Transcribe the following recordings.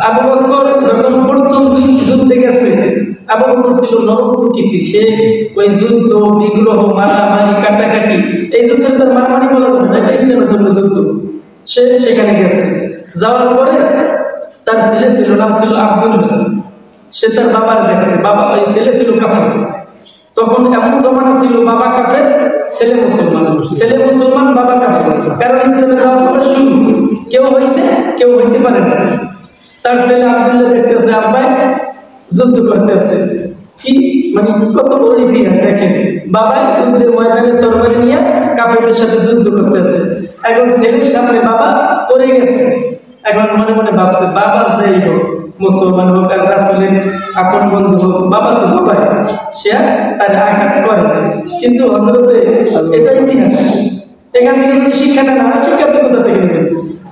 আবু বকর যখন প্রথম যুদ্ধে গেছে, আবু বকর ছিল নরম প্রকৃতির, সে ওই যুদ্ধ বিগ্রহ মারামারি কাটাকাটি, এই যুদ্ধের তার মারামারি বলা যাবে না, এটা ইসলামের জন্য যুদ্ধ। সে সেখানে গেছে, যাওয়ার পরে তার ছেলে ছিল, নাম ছিল আব্দুল্লাহ। সে তার বাবার দেখছে, বাবা ওই ছেলে ছিল কাফের। তখন এমন জমানা ছিল, বাবা কাফের ছেলে মুসলমান, ছেলে মুসলমান বাবা কাফের, কারণ ইসলামের দাওয়াত করা শুরু, কেউ হয়েছে কেউ হইতে পারে না। তার ছেলে আব্দুল্লাহ দেখতেছে আব্বাই যুদ্ধ করতে আছে, কি মানে কত বড় ইতিহাস দেখেন, বাবা যুদ্ধের ময়দানে তরবারি নিয়ে কাফেরদের সাথে যুদ্ধ করতে আছে। এখন ছেলের সামনে বাবা পড়ে গেছে, এখন মনে মনে ভাবছে বাবা যাই হোক, মুসলমান হোক আর রাসূলের আপন বন্ধু হোক, বাবা তো বাবাই, সে তার আঘাত করে। কিন্তু হযরতে এটা ইতিহাস, এখান থেকে যদি শিক্ষাটা না, শিক্ষা আপনি কোথা থেকে নেবেন?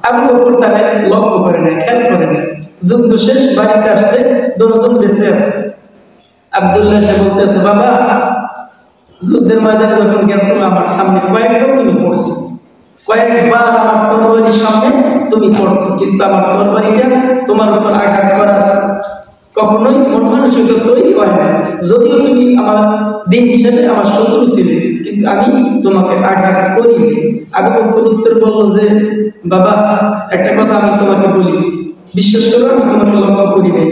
আবু বকর তারা লক্ষ্য করে না, খেয়াল করে না, যুদ্ধ শেষ, বাড়িতে আসছে, দুজন বেঁচে আছে। আব্দুল্লাহ সে বলতেছে বাবা যুদ্ধের ময়দানে যখন গেছো আমার সামনে কয়েকবার তুমি পড়ছো, কয়েকবার আমার তরবারির সামনে তুমি পড়ছো, কিন্তু আমার তরবারিটা তোমার উপর আঘাত করার কখনোই মন মানসিকতা তৈরি হয় না। যদিও তুমি আমার দিন হিসেবে আমার শত্রু ছিলে, কিন্তু আমি তোমাকে আঘাত করিনি। আবু বকর উত্তর বললো যে বাবা একটা কথা আমি তোমাকে বলি, বিশ্বাস করো আমি তোমাকে লক্ষ্য করি নাই,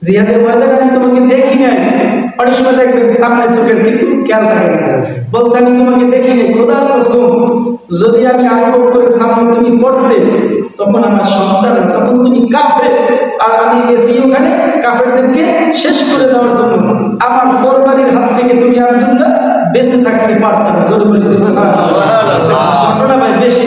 জিহাদের ময়দানে আমি তোমাকে দেখি নাই। অনেক সময় দেখবেন সামনে চোখের কিন্তু খেয়াল থাকে না, বলছে আমি তোমাকে দেখি নাই, খোদার কসম যদি আমি আবু বকরের সামনে তুমি পড়তে, তখন আমার সন্তান, তখন তুমি কাফের, আর আমি গেছি ওখানে কাফেরদেরকে শেষ করে দেওয়ার জন্য, আমার তরবারির হাত থেকে তুমি আব্দুল্লাহ বেঁচে থাকতে পারতাম না। জোরে বলি সুবহানাল্লাহ। ঘটনা ভাই বেশি